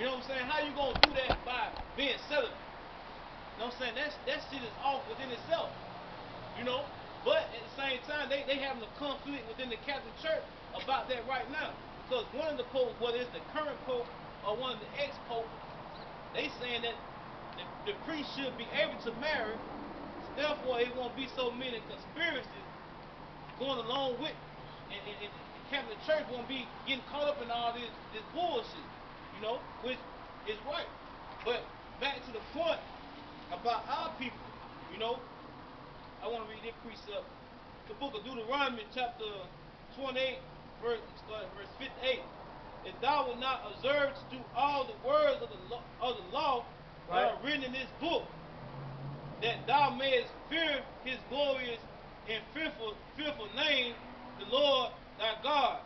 You know what I'm saying? How you gonna do that by being celibate? You know what I'm saying? That shit is off within itself. You know? But at the same time, they having a conflict within the Catholic Church about that right now. Because one of the popes, whether it's the current pope or one of the ex-popes, they saying that the priest should be able to marry. Therefore, it won't be so many conspiracies going along with, and the Catholic Church won't be getting caught up in all this bullshit, you know, which is right. But back to the point about our people, you know, I want to read this precept. The book of Deuteronomy, chapter 28, verse 58. If thou wilt not observe to do all the words of the law that are written in this book, that thou mayest fear his glorious and fearful name, the Lord thy God.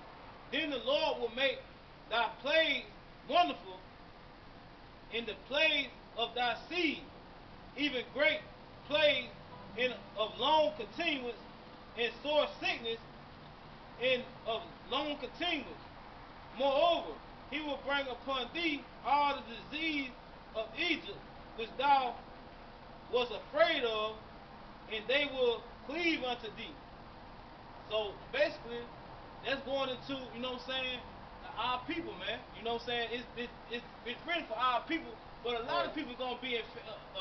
Then the Lord will make thy plagues wonderful in the plagues of thy seed, even great plagues of long continuance, and sore sickness and of long continuance. Moreover, he will bring upon thee all the disease of Egypt, which thou was afraid of, and they will cleave unto thee. So basically, that's going into, you know what I'm saying, our people, man. You know what I'm saying? It's written for our people, but a lot of people gonna be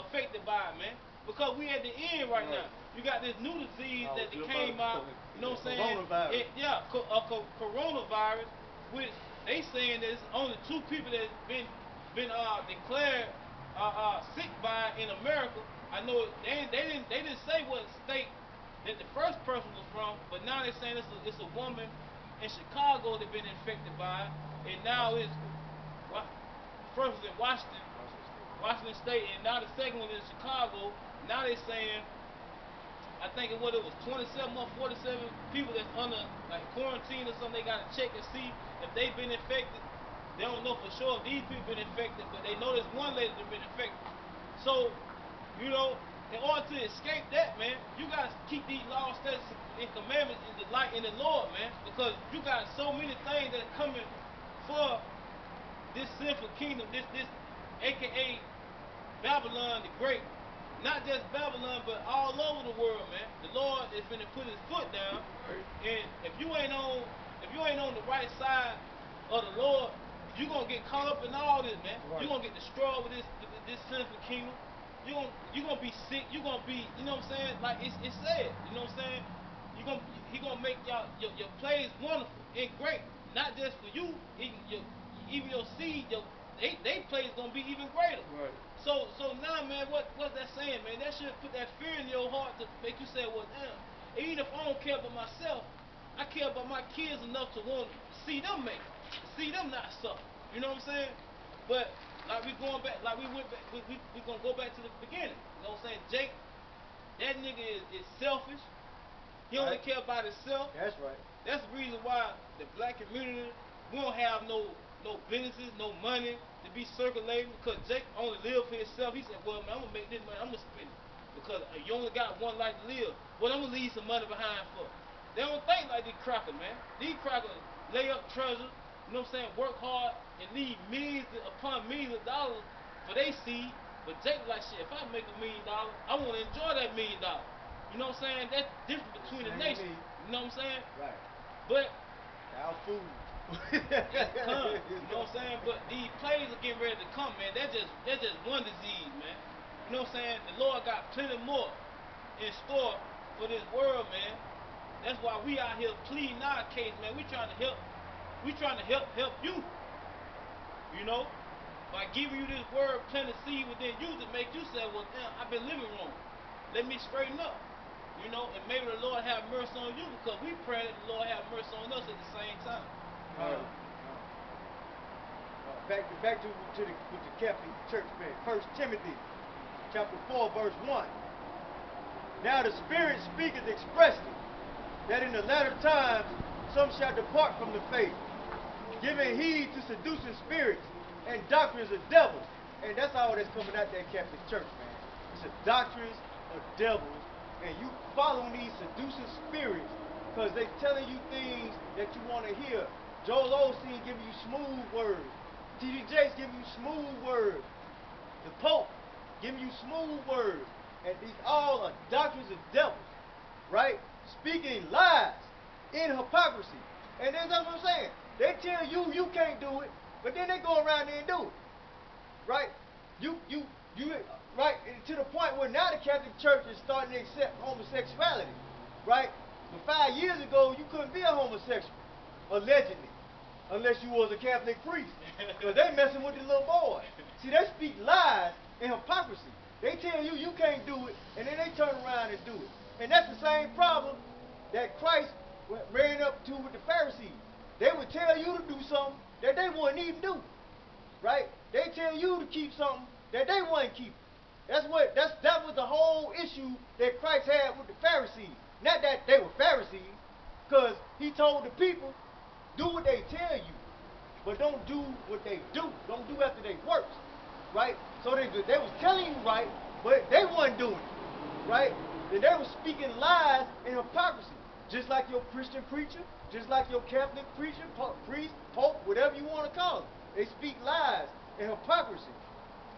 affected by it, man. Because we at the end right now. You got this new disease that came out, you know what I'm saying? Coronavirus. Coronavirus, which they saying there's only 2 people that's been declared sick by in America. I know they didn't say what state that the first person was from, but now they're saying it's a woman in Chicago that been infected by it, and now it's first was in Washington State, and now the second one is Chicago. Now they're saying, I think it was 27 or 47 people that's under like quarantine or something. They got to check and see if they've been infected. They don't know for sure if these people been infected, but they know there's one lady that's been infected. So, you know, in order to escape that, man, you got to keep these laws, statutes, and commandments in the light in the Lord, man, because you got so many things that are coming for this sinful kingdom, this AKA Babylon the Great. Not just Babylon, but all over the world, man. The Lord is finna put his foot down, and if you ain't on the right side of the Lord, you gonna get caught up in all this, man. You gonna get destroyed with this sinful kingdom. You gonna be sick. You gonna be, you know what I'm saying? Like it's said, you know what I'm saying? He gonna make your plays wonderful and great, not just for you, even your seed. They plays gonna be even greater. Right. So now, man, what's that saying, man? That should put that fear in your heart to make you say, well, damn, even if I don't care about myself, I care about my kids enough to want to see them make it, to see them not suffer. You know what I'm saying? But like we went back, we gonna go back to the beginning. You know what I'm saying? Jake, that nigga is selfish. He only care about himself. That's right. That's the reason why the black community, we don't have no businesses, no money to be circulating, because Jake only live for himself. He said, well, man, I'm gonna make this money, I'm gonna spend it, because you only got one life to live. Well, I'm gonna leave some money behind for. They don't think like these crackers, man. These crackers lay up treasure, you know what I'm saying, work hard and leave millions upon millions of dollars for they seed. But Jake like, shit, if I make $1 million, I wanna enjoy that $1 million. You know what I'm saying? That's different between the nations. You know what I'm saying? Right. But our food. It's come, you know what I'm saying? But these plagues are getting ready to come, man. That's just one disease, man. You know what I'm saying? The Lord got plenty more in store for this world, man. That's why we out here pleading our case, man. We trying to help you. You know? By giving you this word, plant a seed within you to make you say, well, damn, I've been living wrong. Let me straighten up. You know, and maybe the Lord have mercy on you, because we pray that the Lord have mercy on us at the same time. Back to the Catholic Church, man. 1 Timothy chapter 4, verse 1. Now the Spirit speaketh expressly that in the latter times some shall depart from the faith, giving heed to seducing spirits and doctrines of devils. And that's all that's coming out that Catholic Church, man. It's the doctrines of devils, and you following these seducing spirits because they telling you things that you want to hear. Joel Osteen giving you smooth words. T.D. Jakes giving you smooth words. The Pope giving you smooth words. And these all are doctrines of devils, right? Speaking lies in hypocrisy. And that's what I'm saying. They tell you you can't do it, but then they go around there and do it, right? You right, to the point where now the Catholic Church is starting to accept homosexuality, right? But 5 years ago, you couldn't be a homosexual, allegedly, unless you was a Catholic priest, because they messing with the little boy. See, they speak lies and hypocrisy. They tell you you can't do it, and then they turn around and do it. And that's the same problem that Christ ran up to with the Pharisees. They would tell you to do something that they wouldn't even do, right? They tell you to keep something that they wouldn't keep. That was the whole issue that Christ had with the Pharisees. Not that they were Pharisees, because he told the people, do what they tell you, but don't do what they do. Don't do after they works, right? So they was telling you right, but they weren't doing it, right? And they were speaking lies and hypocrisy, just like your Christian preacher, just like your Catholic preacher, priest, pope, whatever you want to call it. They speak lies and hypocrisy,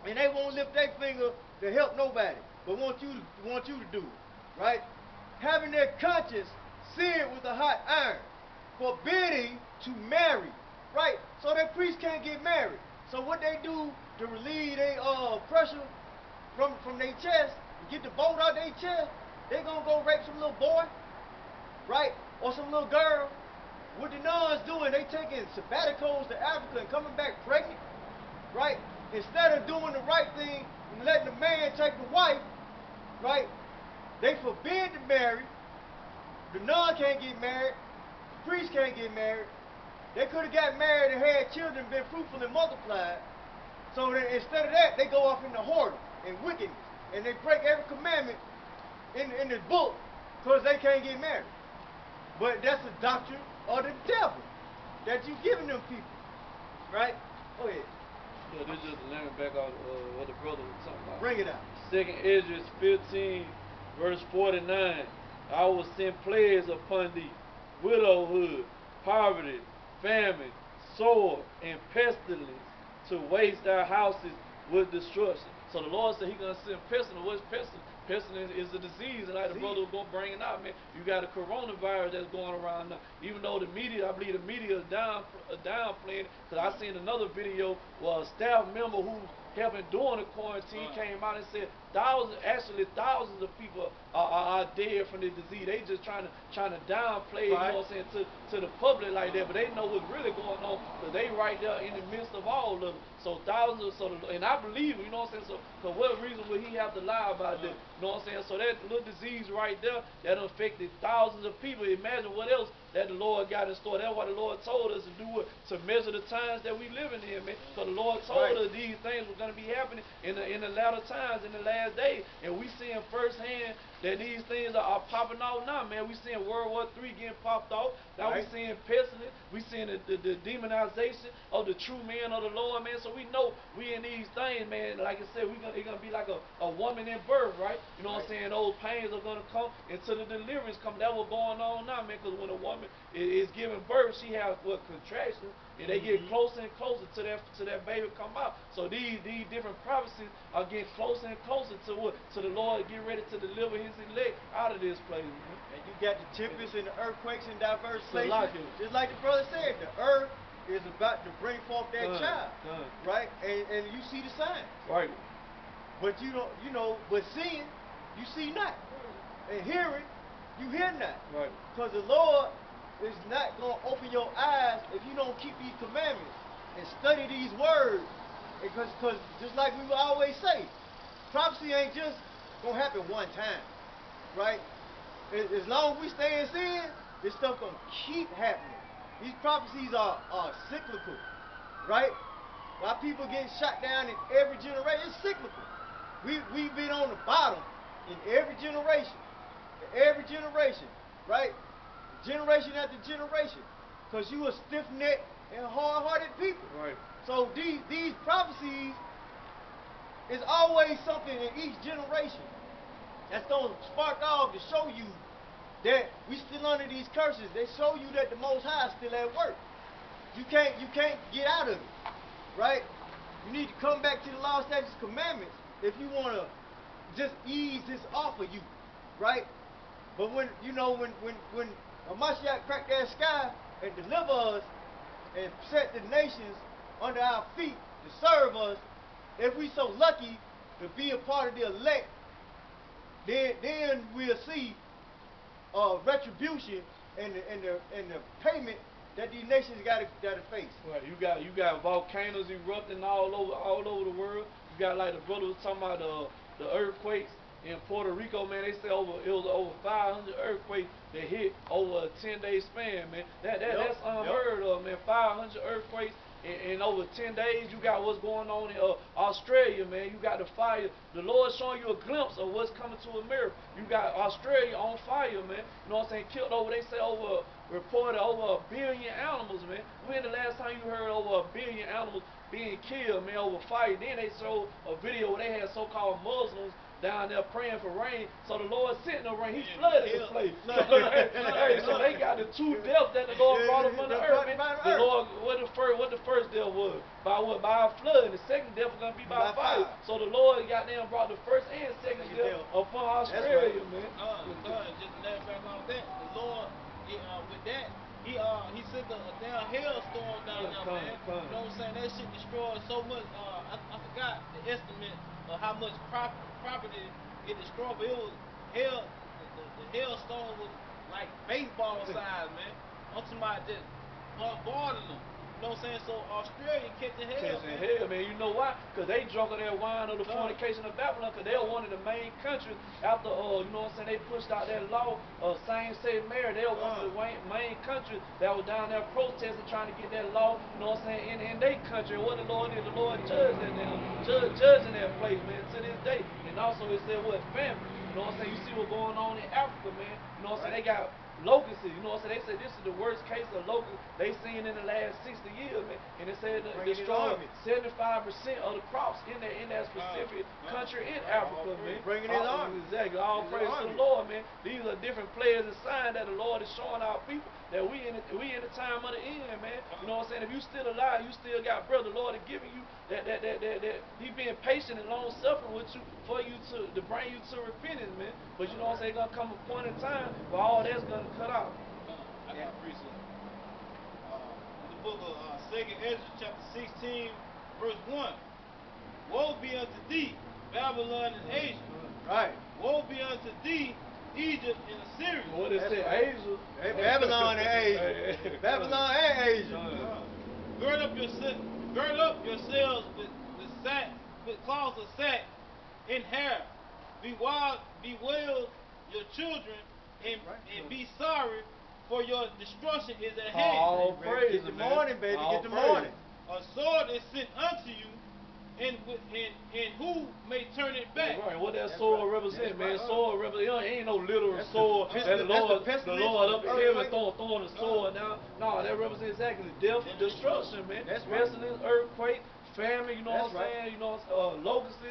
and they won't lift their finger to help nobody, but want you to do it, right? Having their conscience seared with a hot iron, forbidding to marry, right? So their priests can't get married. So what they do to relieve their pressure from their chest, to get the bolt out their chest, they gonna go rape some little boy, right? Or some little girl. What the nuns doing, they taking sabbaticals to Africa and coming back pregnant, right? Instead of doing the right thing and letting the man take the wife, right? They forbid to marry. The nun can't get married. The priest can't get married. They could have got married and had children, been fruitful and multiplied. So that instead of that, they go off into whoredom and wickedness. And they break every commandment in this book because they can't get married. But that's the doctrine of the devil that you're giving them people. Right? Go ahead. Yeah, this is just a lemon back on what the brother was talking about. Bring it out. 2nd Esdras 15, verse 49. I will send plagues upon thee, widowhood, poverty, famine, sword, and pestilence, to waste thy houses with destruction. So the Lord said He's going to send pestilence. What's pestilence? Pestilence is a disease, and like the brother was going to bring it out, man. You got a coronavirus that's going around now. Even though the media, I believe the media is downplaying it, because I seen another video where a staff member who helping during the quarantine came out and said thousands of people are dead from the disease. They just trying to downplay, you know what I'm saying, to the public like that, but they know what's really going on, because they right there in the midst of all of it. So thousands of, and I believe, you know what I'm saying, so for what reason would he have to lie about this? You know what I'm saying? So that little disease right there that affected thousands of people. Imagine what else that the Lord got in store. That's why the Lord told us to do it, to measure the times that we living in, man. Because the Lord told us these things were going to be happening in the latter times, in the last days. And we seeing firsthand that these things are popping off now, man. We seeing World War III getting popped off. Now we seeing pestilence. We seeing the demonization of the true man of the Lord, man. So we know we in these things, man. Like I said, it's gonna be like a woman in birth, right? You know what I'm saying? Those pains are gonna come until the deliverance come. That's what's going on now, man. Because when a woman is giving birth, she has contractions, and they get closer and closer to that baby come out. So these different prophecies are getting closer and closer to the Lord get ready to deliver His elect out of this place, man. And you got the tempests and the earthquakes in diverse places. Just like the brother said, the earth is about to bring forth that child, right? And you see the signs, right? But you don't, but seeing, you see not, and hearing, you hear not, right? Because the Lord is not going to open your eyes if you don't keep these commandments and study these words. Because just like we will always say, prophecy ain't just going to happen one time, right? As long as we stay in sin, this stuff going to keep happening. These prophecies are cyclical, right? Why people getting shot down in every generation, it's cyclical. We've been on the bottom in every generation, right? Generation after generation, because you are stiff-necked and hard-hearted people. Right. So these prophecies is always something in each generation that's going to spark off to show you that we still under these curses. They show you that the Most High is still at work. You can't get out of it, right? You need to come back to the law, statutes, commandments if you want to just ease this off of you, right? But when Mashiach cracked that sky and deliver us and set the nations under our feet to serve us, if we so lucky to be a part of the elect, then we'll see retribution and the payment that these nations gotta face. Right, you got volcanoes erupting all over the world. You got, like the brother was talking about the earthquakes in Puerto Rico, man. They say it was over 500 earthquakes that hit over a 10-day span, man. That's unheard of, man. 500 earthquakes in over 10 days. You got what's going on in Australia, man. You got the fire. The Lord showing you a glimpse of what's coming to America. You got Australia on fire, man. You know what I'm saying? Killed over, they say reported over 1 billion animals, man. When the last time you heard over 1 billion animals being killed, man, over fire? Then they showed a video where they had so-called Muslims down there praying for rain. So the Lord sent no rain. He flooded the place. Hey, so they got the 2 deaths that the Lord brought upon the earth, man. The Lord, what the first death was? By what? By a flood. And the second death was going to be by fire. So the Lord goddamn brought the first and second death upon Australia, man. Just to let back on that, the Lord, with that, he sent a damn hailstorm down there, man. You know what I'm saying? That shit destroyed so much. I forgot the estimate of how much property it destroyed, but it was the hailstone was like baseball size, man. I'm talking about just bombarding them. You know what I'm saying? So Australia catching hell. Catching hell, man. You know why? Because they drunk of that wine of the fornication of Babylon, because they were one of the main countries after, you know what I'm saying, they pushed out that law of same-sex marriage. They were one of the main countries that was down there protesting, trying to get that law, you know what I'm saying, in their country. And what the Lord did, the Lord judged them, judging that place, man, to this day. And also it said, what, family. You know what I'm saying? You see what's going on in Africa, man. You know what I'm saying? They got locusts, you know what I'm saying? They say this is the worst case of locusts they seen in the last 60 years, man. And it said it destroyed 75% of the crops in that specific country in Africa, man. Bringing his army. Exactly. All praise to the Lord, man. These are different players and signs that the Lord is showing our people that we in the time of the end, man. You know what I'm saying? If you still alive, you still got brother. The Lord is giving you that He being patient and long suffering with you for you to bring you to repentance, man. But you know what I'm saying? Gonna come a point in time where all that's gonna cut out. I got a precept. In the book of 2nd Ezra, chapter 16, verse 1. Woe be unto thee, Babylon and Asia. Right. Woe be unto thee, Egypt and Assyria. What it say, Asia? Hey, Babylon and Asia. Babylon and Asia. Gird up yourselves with cloths of sack and hair. Bewail your children and be sorry, for your destruction is at hand. All praise. Get the morning, baby. Get the morning. A sword is sent unto you, and who may turn it back? Right, what that sword represent, man? Sword represent. Ain't no literal sword. That the Lord up in heaven throwing a sword down. No, that represents exactly death and destruction, man. That's right. Pestilence, earthquake, famine. You know what I'm saying? You know, locusts,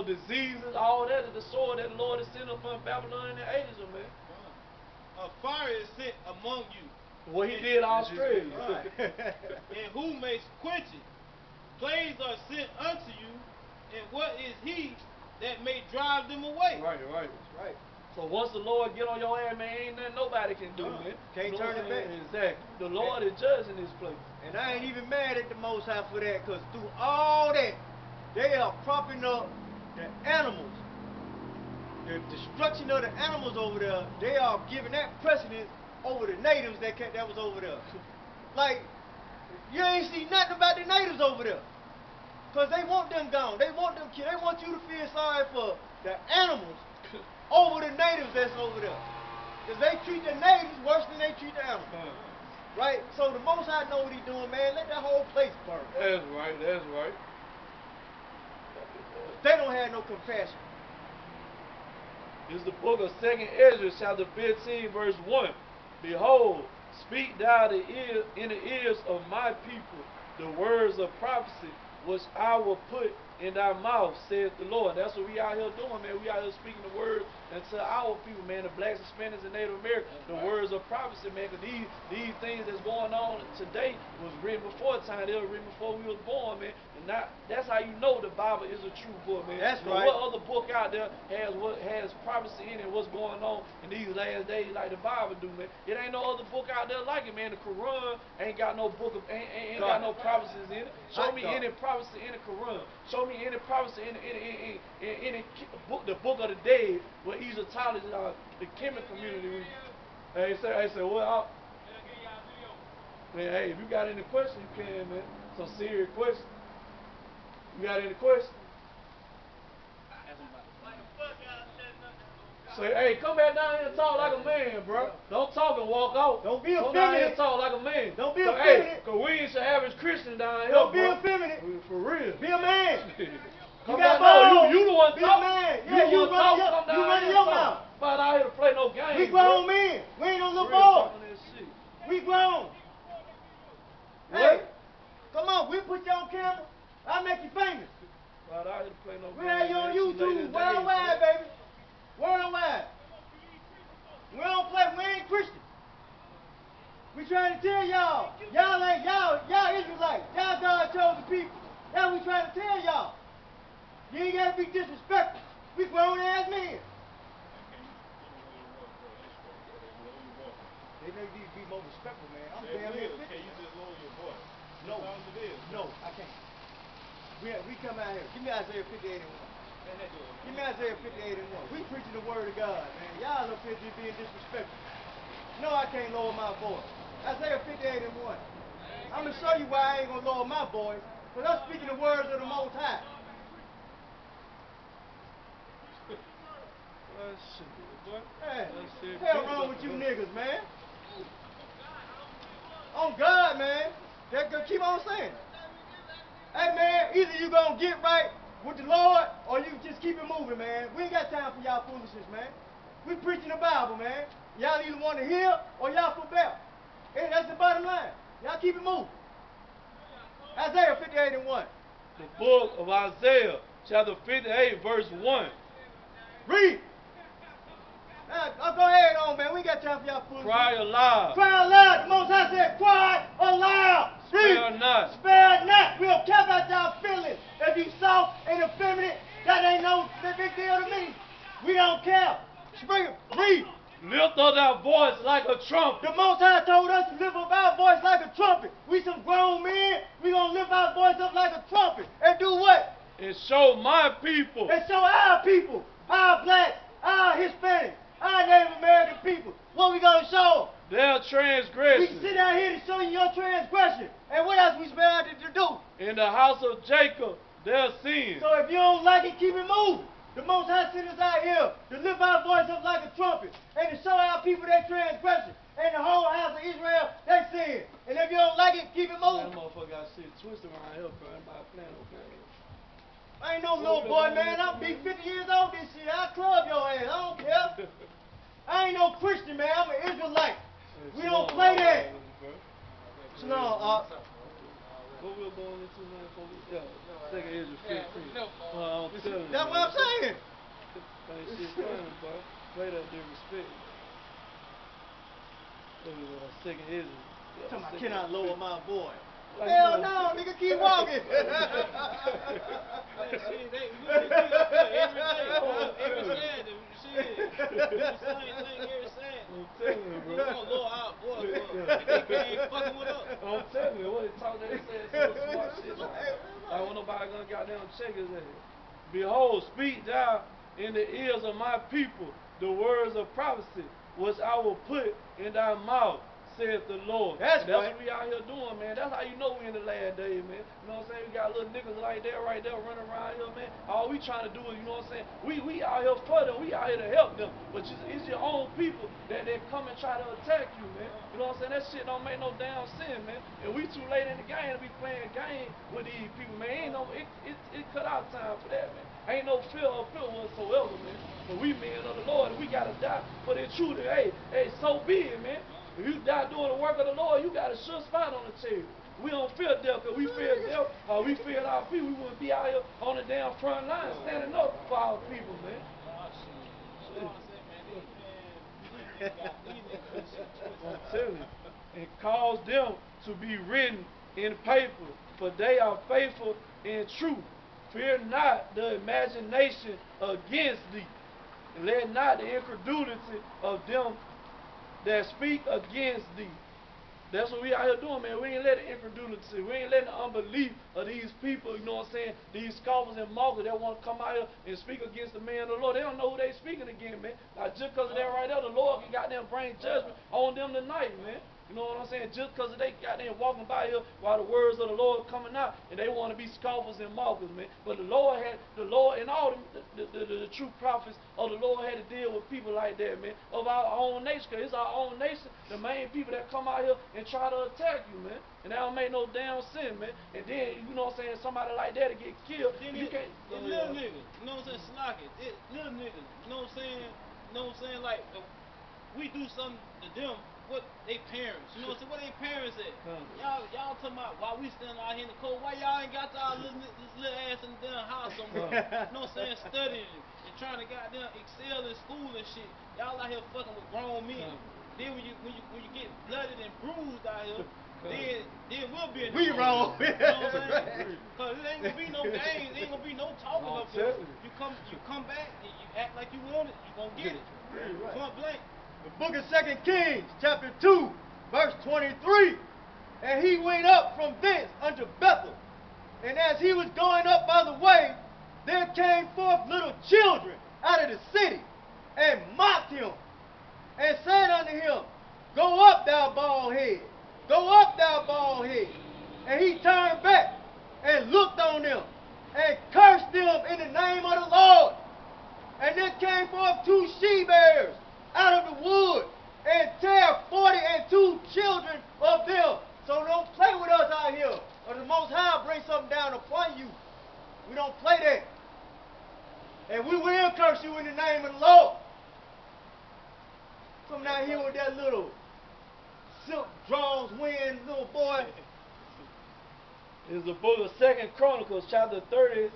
diseases. All that is the sword that the Lord is sending upon Babylon and Asia, man. A fire is sent among you. What he did in Australia. And who may quench it? Plagues are sent unto you, and what is he that may drive them away? Right. That's right. So once the Lord get on your ass, man, ain't nothing nobody can do, man. Can't turn it back. Exactly. The Lord is judging this place. And I ain't even mad at the Most High for that, because through all that, they are propping up the animals. The destruction of the animals over there, they are giving that precedence over the natives that was over there. Like, you ain't see nothing about the natives over there. Because they want them gone. They want them killed. They want you to feel sorry for the animals over the natives that's over there. Because they treat the natives worse than they treat the animals. Right? So the Most High know what He's doing, man. Let that whole place burn. That's right. They don't have no compassion. This is the book of 2nd Ezra, chapter 15, verse 1. Behold, speak thou in the ears of my people the words of prophecy, which I will put in thy mouth, saith the Lord. That's what we out here doing, man. We out here speaking the word unto our people, man, the blacks, Hispanics, and Native Americans. The words of prophecy, man, because these things that's going on today was written before time. They were written before we was born, man. And that's how you know the Bible is a true book, man. That's you know, right. what other book out there has prophecy in it, what's going on in these last days like the Bible do, man? It ain't no other book out there like it, man. The Quran ain't got no book of ain't got no prophecies in it. Show me any prophecy in the Quran. Show me any prophecy in any book, the Book of the Dead, where Egyptologists, the Kemet community. Hey, say, well, man, hey, if you got any questions, you can, man. Some serious questions. You got any questions? Say, hey, come back down here and talk like a man, bro. Don't talk and walk out. Don't be Come down here and effeminate. talk like a man. Don't be Hey, effeminate. because we ain't your average Christian down here, Don't be bro. effeminate. For real. Be a man. Come got down, no, balls. you the one Be a talking. man. You Yeah, the you one running talking. your- Come down you here running and your talk. mouth. Not out here to play no games. We grown men. We ain't no little Real boys. talking that shit. We grown. Hey, come on. We put you on camera. I'll make you famous. Not out here to play no We games. have you on man. Latest YouTube. days, Worldwide, man. baby. Worldwide. We don't play. We ain't Christian. We trying to tell y'all. Y'all Israelites. Y'all God chosen people. That's what we trying to tell y'all. You ain't got to be disrespectful. We grown ass men. They need to be more respectful, man. I'm damn near 50. Can you just lower your voice? No. As long as it is. No, I can't. We come out here. Give me Isaiah 58 and 1. Man, that good, man. Give me Isaiah 58 and 1. We preaching the word of God, man. Y'all up here just being disrespectful. No, I can't lower my voice. Isaiah 58 and 1. I'm going to show you why I ain't going to lower my voice. Because I'm speaking the words of the Most High. That shit, boy. Hey, That shit hell big wrong up with you there. niggas, man? On God, man. Keep on saying it. Hey, man, either you going to get right with the Lord or you just keep it moving, man. We ain't got time for y'all foolishness, man. We preaching the Bible, man. Y'all either want to hear or y'all forbear. Hey, that's the bottom line. Y'all keep it moving. Isaiah 58 and 1. The book of Isaiah, chapter 58, verse 1. Read. Now, go ahead on, man. We ain't got time for y'all foolishness. Cry aloud. Cry aloud. The Most High said, cry aloud. Spare not. Spare not. We don't care about y'all feelings. If you soft and effeminate, that ain't no big deal to me. We don't care. Read. Lift up thy voice like a trumpet. The Most High told us to lift up our voice like a trumpet. We some grown men. We gonna lift our voice up like a trumpet. And do what? And show my people. And show our people, our blacks, our Hispanics, our Native American people. What we gonna show them? Their We transgression. sit out here to show you your transgression. And what else we expected to do? In the house of Jacob, their sins. So if you don't like it, keep it moving. The Most High sent us out here to lift our voice up like a trumpet and to show our people their transgression. And the whole house of Israel, they sin. And if you don't like it, keep it That moving. motherfucker got shit twisted around here, bro. Everybody playing okay. I ain't no little boy, man. I'll be 50 years old this year. I'll club your ass. I don't care. I ain't no Christian, man. I'm an Israelite. We don't play that. So no, What we're going into now for second Ezra 15. I'm telling you. that's what I'm saying. Ain't shit funny, bro. Play that disrespect. Look at second Ezra. I cannot lower my voice. Like Hell you no, nigga, keep walking. Man, shit, we do that every day. Every Saturday. Shit. We do the same thing every Saturday. I'm telling you, We bro. gonna lower our voice up. They ain't fucking with us. I'm telling you, what they talk, they said some smart shit. I want nobody gonna goddamn check his ass. Behold, speak thou in the ears of my people the words of prophecy, which I will put in thy mouth, saith the Lord. That's That's right. what we out here doing, man. That's how you know we in the last days, man. You know what I'm saying? We got little niggas like that right there running around here, man. All we trying to do is, you know what I'm saying? We out here for them. We out here to help them. But it's your own people that they come and try to attack you, man. You know what I'm saying? That shit don't make no damn sense, man. And we too late in the game to be playing game with these people, man. Ain't no, it cut out time for that, man. Ain't no fear whatsoever, man. But we men of the Lord, and we gotta die for the truth. Hey, so be it, man. If you die doing the work of the Lord, you got a sure spot on the table. We don't fear death, because we fear death, we feared our people. We wouldn't be out here on the damn front line standing up for our people, man. I'm telling you. And cause them to be written in paper, for they are faithful and true. Fear not the imagination against thee, and let not the incredulity of them that speak against thee. That's what we out here doing, man. We ain't letting incredulity, we ain't letting the unbelief of these people, you know what I'm saying, these scoffers and mockers that want to come out here and speak against the man of the Lord. They don't know who they speaking against, man. Like, just because of that right there, the Lord can goddamn bring judgment on them tonight, man. You know what I'm saying? Just because they goddamn walking by here while the words of the Lord are coming out, and they want to be scoffers and mockers, man. But the Lord and all the true prophets of the Lord had to deal with people like that, man, of our own nation. Because it's our own nation, the main people that come out here and try to attack you, man. And that don't make no damn sense, man. And then, you know what I'm saying, somebody like that to get killed, then you can't. Little niggas, you know what I'm saying, snocking. Little niggas, you know what I'm saying? You know what I'm saying? Like, if we do something to them, what they parents, you know what I'm saying? What they parents at? Y'all talking about why we standing out here in the cold? Why y'all ain't got y'all little ass in the damn house somewhere? You know what I'm saying? Studying and trying to goddamn excel in school and shit. Y'all out here fucking with grown men. Then when you get blooded and bruised out here, then we'll be in the we wrong. You know what I'm saying? Cause it ain't gonna be no games, it ain't gonna be no talking up here. You come back and you act like you want it, you gonna get it. Point blank. The book of 2 Kings, chapter 2, verse 23. And he went up from thence unto Bethel. And as he was going up by the way, there came forth little children out of the city, and mocked him, and said unto him, Go up, thou bald head. Go up, thou bald head. And he turned back and looked on them, and cursed them in the name of the Lord. And there came forth 2 she-bears out of the wood, and tear 42 children of them. So don't play with us out here, or the Most High bring something down upon you. We don't play that. And we will curse you in the name of the Lord. Coming out here with that little silk draws wind, little boy. It's the book of 2 Chronicles, chapter 30,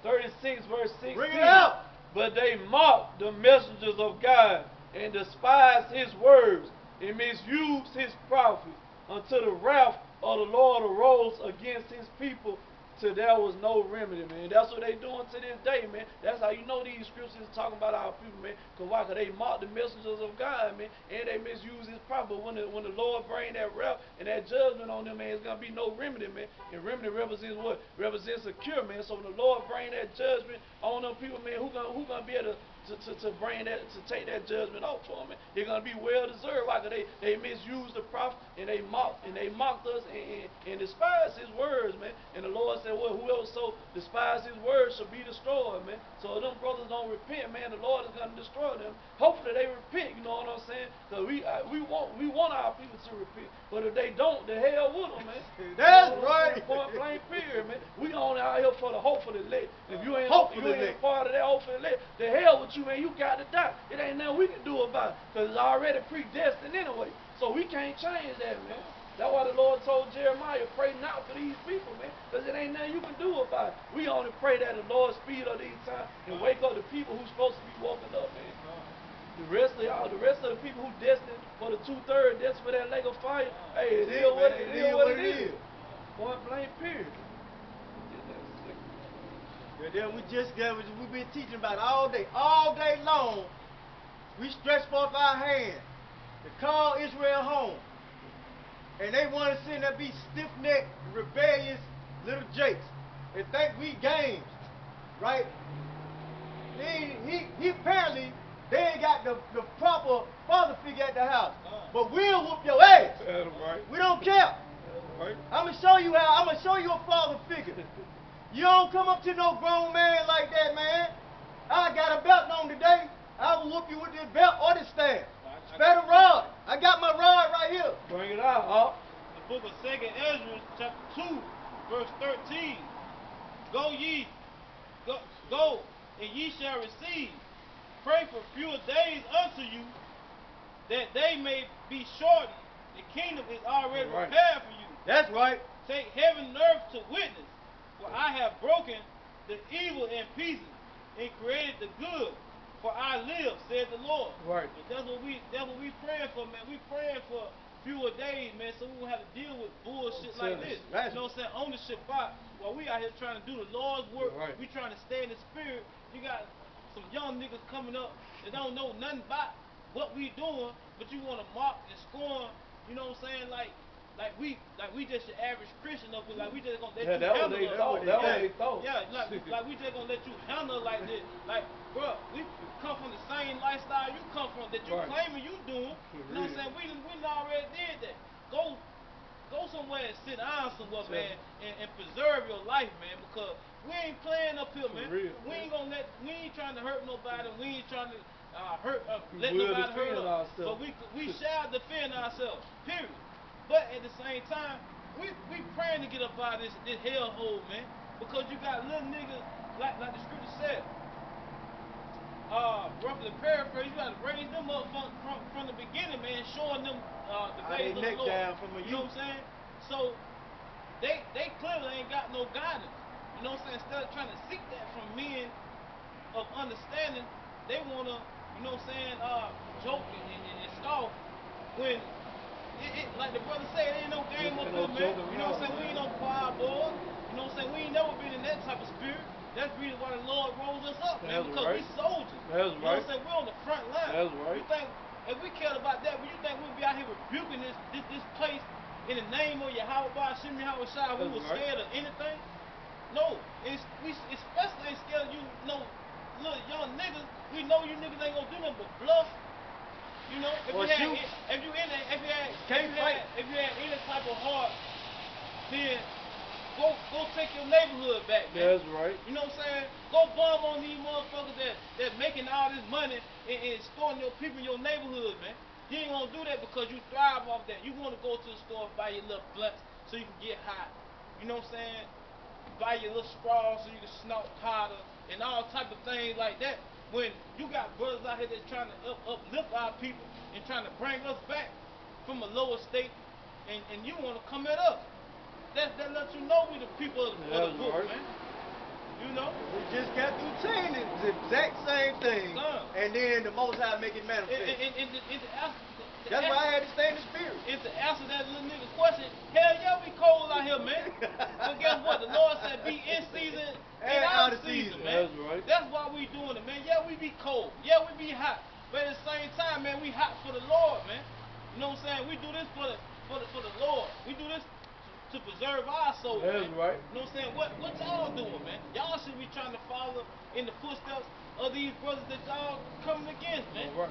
36, verse 16. Bring it out. But they mocked the messengers of God, and despised his words, and misused his prophets, until the wrath of the Lord arose against his people, till there was no remedy, man. That's what they doing to this day, man. That's how you know these scriptures are talking about our people, man. Because why? Because they mock the messengers of God, man, and they misuse his prophet. But when the Lord bring that wrath and that judgment on them, man, it's going to be no remedy, man. And remedy represents what? Represents a cure, man. So when the Lord bring that judgment on them people, man, who gonna be able to bring that, to take that judgment off for them, man? They're gonna be well deserved. Why? Because they misused the prophet, and they mocked us and despised his words, man. And the Lord said, well, whoever so despised his words shall be destroyed, man. So if them brothers don't repent, man, the Lord is gonna destroy them. Hopefully they repent, you know what I'm saying? Because we want our people to repent. But if they don't, the hell with them, man. That's right. Point blank period, man. We only out here for the hopefully elect. If you ain't Hopefully a part of that hopefully elect, the hell with you, man. You got to die. It ain't nothing we can do about it, because it's already predestined anyway. So we can't change that, man. That's why the Lord told Jeremiah, pray not for these people, man, because it ain't nothing you can do about it. We only pray that the Lord speed up these times and wake up the people who's supposed to be woken up, man. The rest of the people who destined for the 2/3, destined for that lake of fire, hey, it is what it is. Point blank period. Yeah, we've been teaching about all day long. We stretch forth our hand to call Israel home. And they want to sit there be stiff-necked, rebellious little jakes and think we games, right? He apparently, they ain't got the proper father figure at the house. But we'll whoop your ass. That's right. We don't care. That's right. I'm going to show you a father figure. You don't come up to no grown man like that, man. I got a belt on today. I will whoop you with this belt or this staff. Spare the rod. I got my rod right here. Bring it out, huh? The book of 2 Ezra, chapter 2, verse 13. Go, and ye shall receive. Pray for fewer days unto you, that they may be shortened. The kingdom is already prepared for you. That's right. take heaven and earth to witness, for I have broken the evil in pieces and created the good. For I live, said the Lord. Right. And that's what we praying for, man. We praying for fewer days, man, so we won't have to deal with bullshit like this. Right. You know what I'm saying? On the Shabbat, while we out here trying to do the Lord's work, Right. we trying to stay in the spirit. You got some young niggas coming up that don't know nothing about what we doing, but you want to mock and scorn. You know what I'm saying? Like we just your average Christian up here. Like we just gonna let you that handle what they us. thought. That what they thought. Yeah, like we just gonna let you handle like this. Like, bro, we come from the same lifestyle you come from that you Right. claiming you doing. You know what I'm saying? We already did that. Go somewhere and sit down somewhere, man, and preserve your life, man, because we ain't playing up here, man. Real, we ain't trying to hurt nobody. We ain't trying to let We'll nobody hurt us. defend But we shall defend ourselves. Period. But at the same time, we praying to get up out of this hellhole, man, because you got little niggas like the scripture said. Roughly paraphrase, you got to raise them up from the beginning, man, showing them the ways of the Lord. Down from a You know what I'm saying? So they clearly ain't got no guidance. You know what I'm saying? Instead of trying to seek that from men of understanding, they wanna, you know what I'm saying, joke and scoff when it like the brother said, it ain't no game up here, man. You know what I'm saying? We ain't no choir boys. You know what I'm saying? We ain't never been in that type of spirit. That's the reason why the Lord rose us up, man, That's because right. we soldiers. That's you know right. what I'm saying? We're on the front line. That's right. You think if we cared about that, would you think we'd be out here rebuking this place in the name of Yahweh Shimmy Yahweh Shai, we was scared of anything? No. We especially ain't scared of you little young niggas. We know you niggas ain't gonna do nothing but bluff. You know, if you had any type of heart, then go take your neighborhood back, man. That's right. You know what I'm saying? Go bum on these motherfuckers that making all this money and storing your people in your neighborhood, man. You ain't gonna do that because you thrive off that. You wanna go to the store and buy your little blunts so you can get high. You know what I'm saying? Buy your little straws so you can snort powder and all type of things like that. When you got brothers out here that's trying to uplift our people and trying to bring us back from a lower state, and you want to come at us. That lets you know we the people of the book, right. man. You know? We just got through saying the exact same thing. And then the Most High make it manifest. That's why I had to stay in the spirit. And to answer that little nigga question, hell yeah, we cold out here, man. But guess what? The Lord said be in season and out of season, man. That's right. That's why we doing it, man. Yeah, we be cold. Yeah, we be hot. But at the same time, man, we hot for the Lord, man. You know what I'm saying? We do this for the Lord. We do this to preserve our soul. That's man. right. You know what I'm saying? What y'all doing, man? Y'all should be trying to follow in the footsteps of these brothers that y'all coming against, man. All right.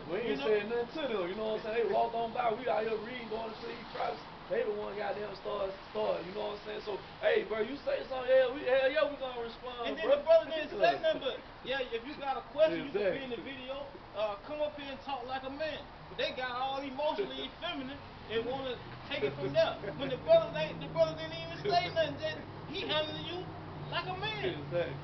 We ain't saying nothing to them, you know what I'm saying? They walked on by, we out here reading, going to see Christ. They the one goddamn started, you know what I'm saying? So, hey, bro, you say something, hell yeah, we gonna respond, And then bro. the brother didn't say nothing but, yeah, if you got a question, you can be in the Exactly. video, come up here and talk like a man. But they got all emotionally effeminate and want to take it from there. When the brother didn't even say nothing, that he handling you like a man. Exactly.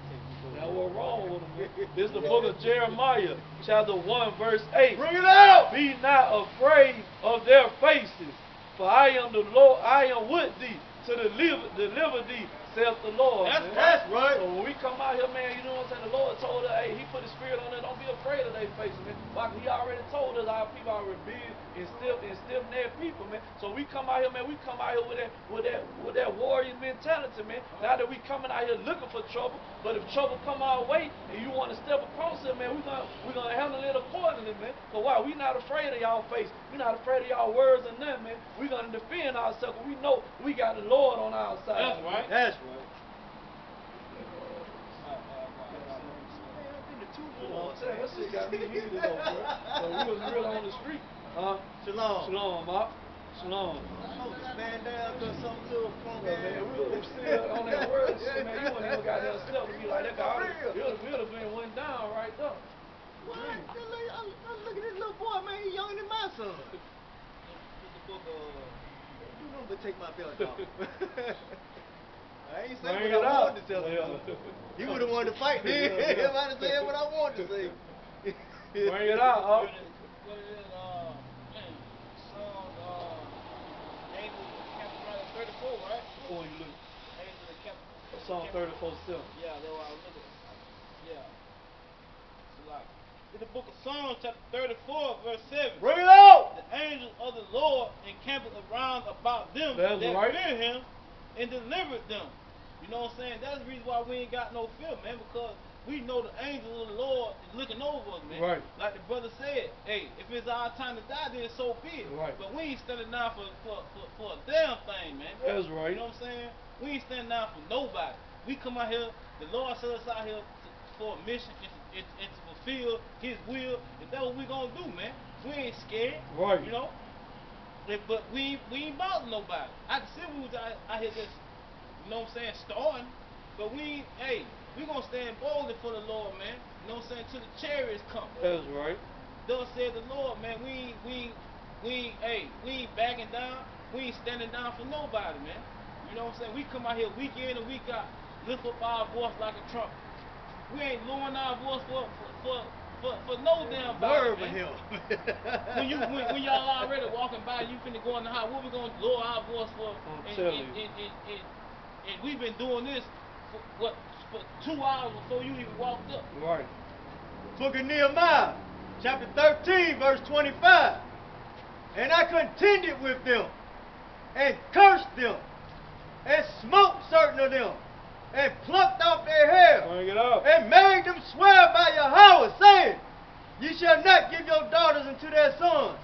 Now what's wrong with them, man? This is the book of Jeremiah, chapter 1, verse 8. Bring it out! Be not afraid of their faces, for I am the Lord, I am with thee to deliver thee, saith the Lord. That's right. So when we come out here, man, you know what I'm saying? The Lord told us, hey, he put his spirit on it, don't be afraid of their faces, man. Like he already told us our people are rebellious and stiff-necked people, man. So we come out here, man, we come out here with that warrior mentality, man. Not that we coming out here looking for trouble, but if trouble come our way and you want to step across it, man, we're gonna handle it accordingly, man. So why? We not afraid of y'all face. We not afraid of y'all words or nothing, man. We gonna defend ourselves. We know we got the Lord on our side. That's right. That's right. You know what I'm saying? That shit got me heated though, bro. So we was real on the street. Shalom. Shalom, Mark. Shalom. Oh, this man down to some little funky Yeah, man, we still on that word shit, man. You wouldn't even got that step to be like that guy. It would have been went down right there. What? I'm looking at this little boy, man. He younger than my son. It's the book of... You know, but take my belt off. I ain't saying Bring what it I out. wanted to tell him. You would have wanted to fight, then. If I'd have said what I wanted to say. Bring it out, huh? What it is, man, Psalms, chapter 34, right? before you look. Angel of the captain. Psalm 34:7. Yeah, that's what I was looking at. Yeah. So like, in the book of Psalms, chapter 34, verse 7. Bring it out. The angels of the Lord encampeth around about them That's that right. fear him and delivered them. You know what I'm saying? That's the reason why we ain't got no fear, man, because we know the angel of the Lord is looking over us, man. Right. Like the brother said, hey, if it's our time to die, then so be it. Right. But we ain't standing down for a damn thing, man. That's right. You know what I'm saying? We ain't standing down for nobody. We come out here, the Lord set us out here for a mission and to fulfill his will. And that's what we gonna do, man. We ain't scared. Right. You know? But we ain't bothering nobody. I can see we was out here just, you know what I'm saying, starting. But we gonna stand boldly for the Lord, man. You know what I'm saying? Till the chariots come. That's right. Thus said the Lord, man. We ain't backing down. We ain't standing down for nobody, man. You know what I'm saying? We come out here week in and week out, lift up our voice like a trumpet. We ain't lowering our voice for no damn body, Nerve of man. him. when y'all already walking by, you finna go in the house. What we gonna lower our voice for? And we've been doing this for 2 hours before you even walked up. Right. Book of Nehemiah, chapter 13, verse 25. And I contended with them, and cursed them, and smote certain of them, and plucked off their hair, Bring it up. and made them swear by Yahweh, saying, Ye shall not give your daughters unto their sons,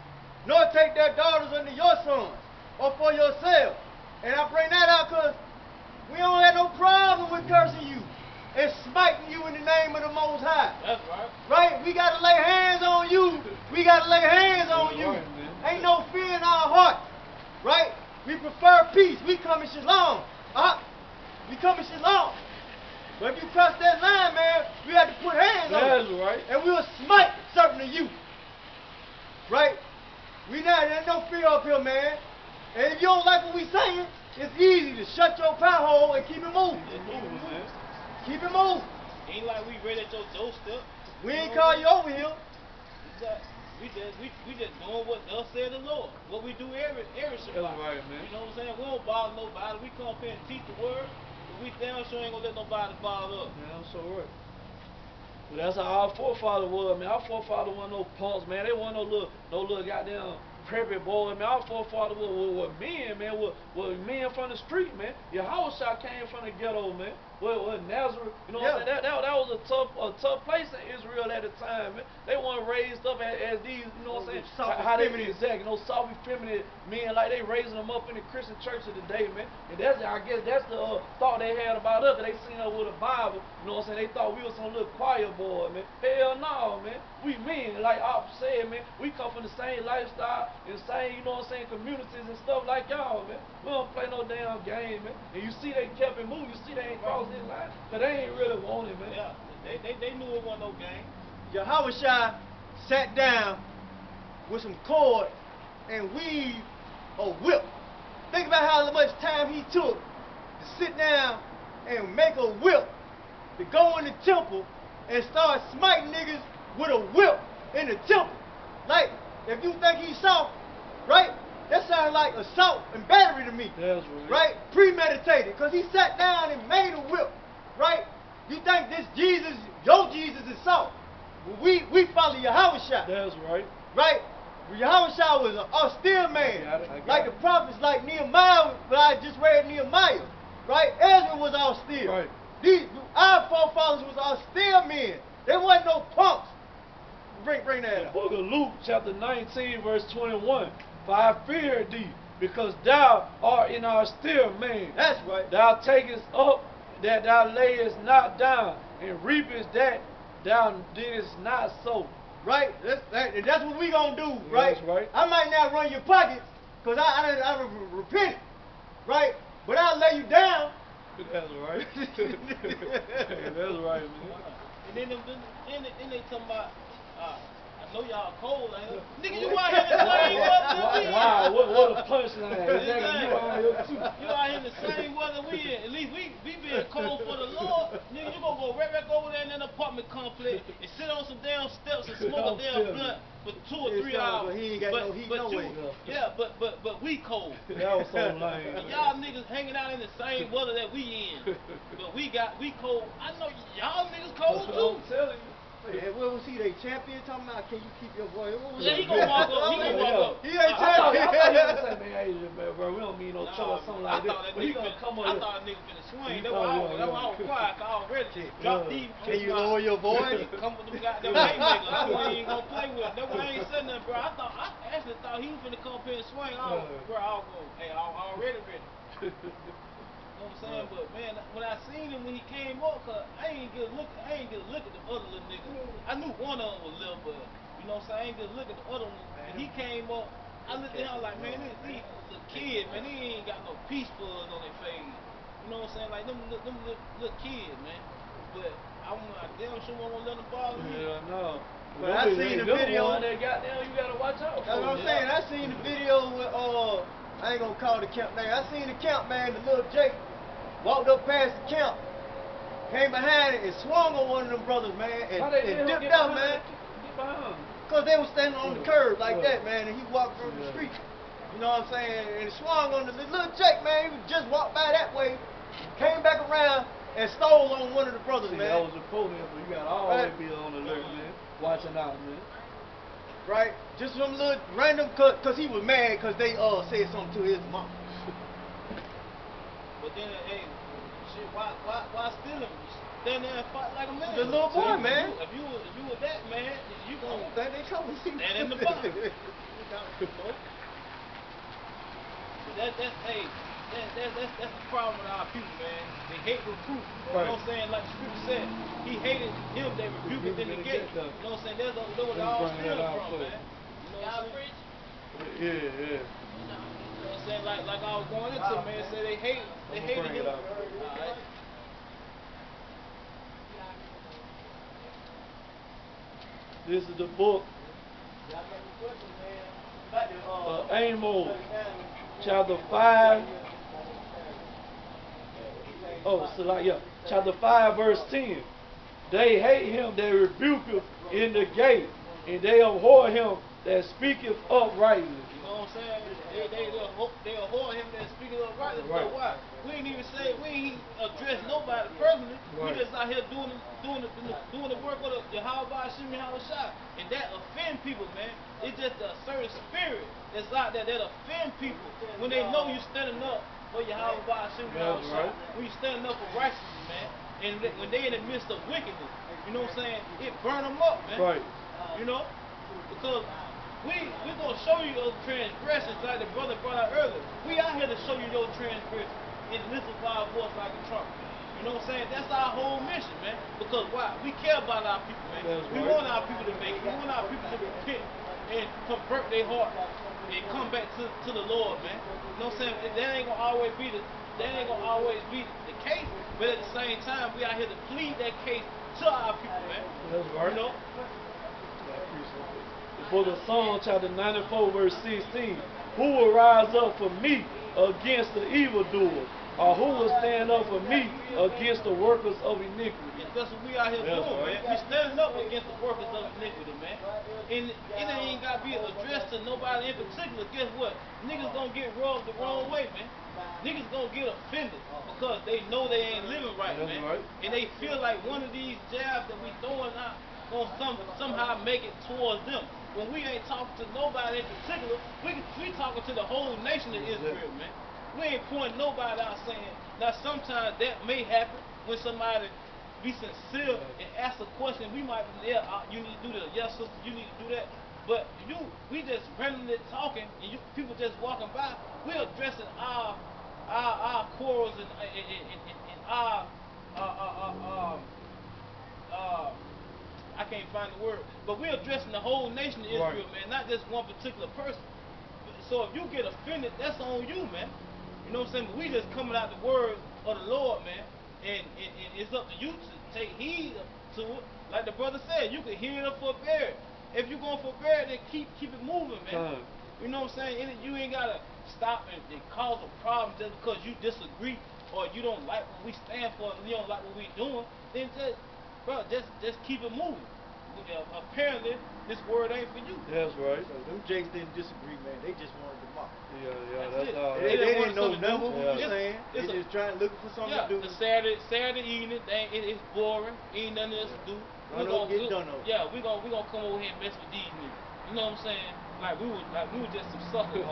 nor take their daughters unto your sons, or for yourselves. And I bring that out because we don't have no problem with cursing you and smiting you in the name of the Most High. That's right. Right? We got to lay hands on you. We got to lay hands on you. Right, man. Ain't no fear in our heart. Right? We prefer peace. We come in shalom. We come in shalom. But if you cross that line, man, we have to put hands on That's you. right. And we'll smite certain of you. Right? There's no fear up here, man. And if you don't like what we saying, it's easy to shut your pie hole and keep it moving. Just moving, man. Keep it moving. Ain't like we ready at your doorstep. We ain't call you over here. We just doing what thus said the Lord. What we do every Shabbat. That's right, man. You know what I'm saying? We don't bother nobody. We come up here and teach the word, but we damn sure ain't gonna let nobody bother us. Yeah, I'm so right. But that's how our forefather was, man. Our forefather wasn't no punks, man. They wasn't no little goddamn preppy boy, man. Our forefather was men, man. Was men from the street, man. Yahushua came from the ghetto, man. What Nazareth, you know what I'm saying? That was a tough place in Israel at the time, man. They weren't raised up as these, you know what I'm saying? How they exactly, no soft, feminine men like they raising them up in the Christian church of today, man. And I guess that's the thought they had about us. They seen us with a Bible, you know what I'm saying? They thought we was some little choir boy, man. Hell no, man. We men, like Op said, man. We come from the same lifestyle and same, you know what I'm saying, communities and stuff like y'all, man. We don't play no damn game, man. And you see they kept it moving. You see they ain't crossed this line. Cause they ain't really want it, man. Yeah, they knew it wasn't no game. Yahushua sat down with some cord and weaved a whip. Think about how much time he took to sit down and make a whip, to go in the temple and start smiting niggas with a whip in the temple. Like, if you think he's soft, right? That sounds like assault and battery to me. That's right? Premeditated. Because he sat down and made a whip. Right? You think this Jesus, your Jesus is soft. Well, we follow Yahushua. That's right. Right? Yahushua was an austere man. I got like it. the prophets, like Nehemiah, but I just read Nehemiah. Right? Ezra was austere. Right. Our forefathers was austere men. They wasn't no punks. Bring that up. Book of Luke, chapter 19, verse 21. For I fear thee, because thou art an austere man. That's right. Thou takest up that thou layest not down, and reapest that thou didst not sow. Right? That's what we gonna do, right? That's right. I might not run your pockets, because I repent, right? But I'll lay you down. That's right. Hey, that's right, man. And then they talking about, I know y'all cold, ain't it? Nigga, you out here in the same weather than we in. Wow, what a punchline. Exactly. You out here too. You out here in the same weather we in. At least we being cold for the Lord. Nigga, you gonna go right back over there in an apartment complex and sit on some damn steps and smoke a damn blunt for 2 or 3 hours. But he ain't got no heat no way. Yeah, but we cold. That was so lame. And y'all niggas hanging out in the same weather that we in. But we cold. I know y'all niggas cold too. I'm telling you. And what was he, they champion? Talking about, can you keep your voice? Yeah, he gonna walk up. He gonna walk up. He ain't I thought he champion. was gonna say, man, hey, bro, we don't mean no trouble or something like that. But he gonna come on. I thought that nigga finna swing. That's why I was quiet. I already dropped these. Can you lower your voice? Come with them goddamn haymakers. I wasn't even gonna play with him. That's why I ain't said nothing, bro. I actually thought he was finna come up here and swing. Bro, I was going, hey, I'm already ready. You know what I'm saying? But man, when I seen him when he came up, cause I ain't get a look at the other little niggas. I knew one of them was little, but you know what I'm saying? I ain't get a look at the other one. When he came up, I looked at him like, man, these little kids, man, they ain't got no peace buds on their face. You know what I'm saying? Like them little kids, man. But I damn sure won't let them bother me. Yeah, no. But I seen the video. That goddamn, you gotta watch out. That's what I'm saying. I seen the video with I ain't gonna call the camp name. I seen the camp man, the little Jake, walked up past the camp, came behind it and swung on one of them brothers, man, and dipped out, man. Get behind. Cause they was standing on the curb like that, man, and he walked from the street. You know what I'm saying? And he swung on the little Jake, man. He just walked by that way, came back around and stole on one of the brothers, man. That was reporting, so you gotta always be on alert, man. Watching out, man. Right? Just some little random, cause he was mad cause they said something to his mom. But then, hey, shit, why steal him? Stand there and fight like a man. The little boy, man. If you were that man, you gonna They told me. stand in the box. That's the problem with our people, man. They hate recruit. You know what I'm saying? Like the scripture said, he hated him that rebuked him in the gate. You know what I'm saying? That's where it all stems from, man. You know what I'm saying? Yeah. You know what I'm saying? Like I was going into, man, say they hated him. Alright. This is the book Amos, chapter 5. Chapter 5, verse 10. They hate him that rebuketh in the gate, and they abhor him that speaketh uprightly. You know what I'm saying? They abhor him that speaketh uprightly. Right. But why? We ain't address nobody personally. Right. We just out here doing the work of the Yahweh Shimi Hawashai. And that offend people, man. It's just a certain spirit that's out there that offend people when they know you standing up for Yahweh Shimi Hawashai. Right. When you standing up for righteousness, man. And when they in the midst of wickedness, you know what I'm saying? It burn them up, man. Right. You know? Because we gonna show you those transgressions like the brother brought out earlier. We out here to show you your transgressions and listen for our voice like a trumpet. You know what I'm saying? That's our whole mission, man. Because why? We care about our people, man. That's We right. want our people to make it. We want our people to repent and convert their heart and come back to the Lord, man. You know what I'm saying? That ain't gonna always be the case, but at the same time, we out here to plead that case to our people, man. That's right. You know? The book of Psalms, chapter 94, verse 16. Who will rise up for me against the evildoer? Or who will stand up for me against the workers of iniquity? And that's what we out here doing, man. We standing up against the workers of iniquity, man. And it ain't got to be addressed to nobody in particular. Guess what? Niggas gonna get rubbed the wrong way, man. Niggas gonna get offended because they know they ain't living right, That's man. right. And they feel like one of these jabs that we throwing out gonna somehow make it towards them. When we ain't talking to nobody in particular, we talking to the whole nation of Israel, man. We ain't pointing nobody out saying, now sometimes that may happen when somebody be sincere and ask a question. We might be, yeah, you need to do this. Yes, sister, you need to do that. But we just randomly talking, and people just walking by. We're addressing our quarrels and our I can't find the word, but we're addressing the whole nation of Israel, man, not just one particular person. So if you get offended, that's on you, man. You know what I'm saying? But we just coming out the word of the Lord, man, and it's up to you to take heed to it. Like the brother said, you can hear it up for a bear. if you're going for bread, then keep it moving, man. You know what I'm saying? You ain't gotta stop and cause a problem just because you disagree or you don't like what we stand for and you don't like what we doing. Then just keep it moving. Apparently, this word ain't for you. That's right. So them Jakes didn't disagree, man. They just wanted to mock. That's all. They didn't know nothing what we were It's- saying. They just trying looking for something to do. The Saturday evening, it's boring. Ain't nothing else to do. We're gonna Yeah, we gonna come over here and mess with these niggas. You know what I'm saying? Like we was just some suckers.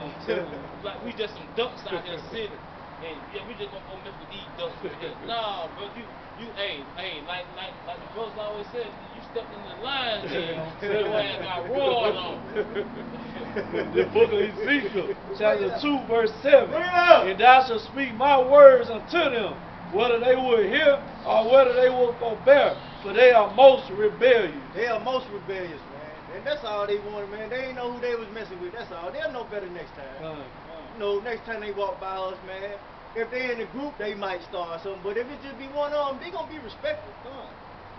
Like we just some ducks out here sitting. And yeah, we just gonna go mess with these ducks. Nah, bro, hey, like the brothers always said, you stepped in the line there, your ass got roared on. The book of Ezekiel, chapter 2, verse 7. Bring it up. And thou shalt speak my words unto them, whether they will hear or whether they will forbear, for they are most rebellious. They are most rebellious, man. And that's all they wanted, man. They didn't know who they was messing with. That's all. They'll know better next time. You know, next time they walk by us, man, if they in a group, they might start something. But if it just be one of them, they gonna be respectful.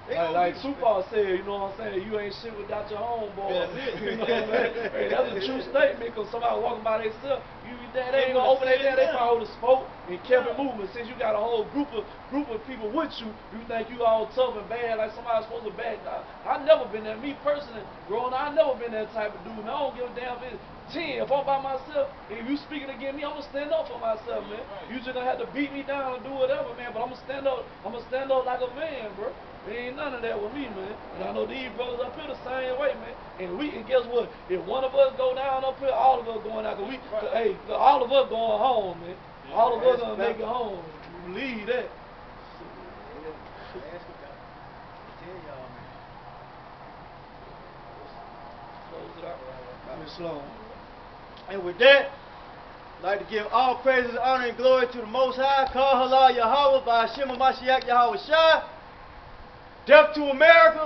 Like Tupac said, you know what I'm saying? You ain't shit without your homeboy. You know what I'm saying? Hey, that's a true statement, because somebody walking by themselves, they ain't gonna open their door. They probably would have smoked and kept it moving. Since you got a whole group of people with you, you think you all tough and bad, like somebody's supposed to back down. I never been there. Me personally, growing up, I never been that type of dude. And I don't give a damn if it's 10. If I'm by myself, and you speaking against me, I'm gonna stand up for myself, man. You just gonna have to beat me down and do whatever, man. But I'm gonna stand up. I'm gonna stand up like a man, bro. There ain't none of that with me, man. And I know these brothers up here the same way, man. And guess what? If one of us go down up here, all of us going out. Hey, all of us going home, man. All of us gonna make it home. Believe that. Close it out. Miss Sloan. And with that, I'd like to give all praises, honor, and glory to the Most High. Kal Halal Yahweh by Hashem Mashiach Yahweh Shai. Death to America.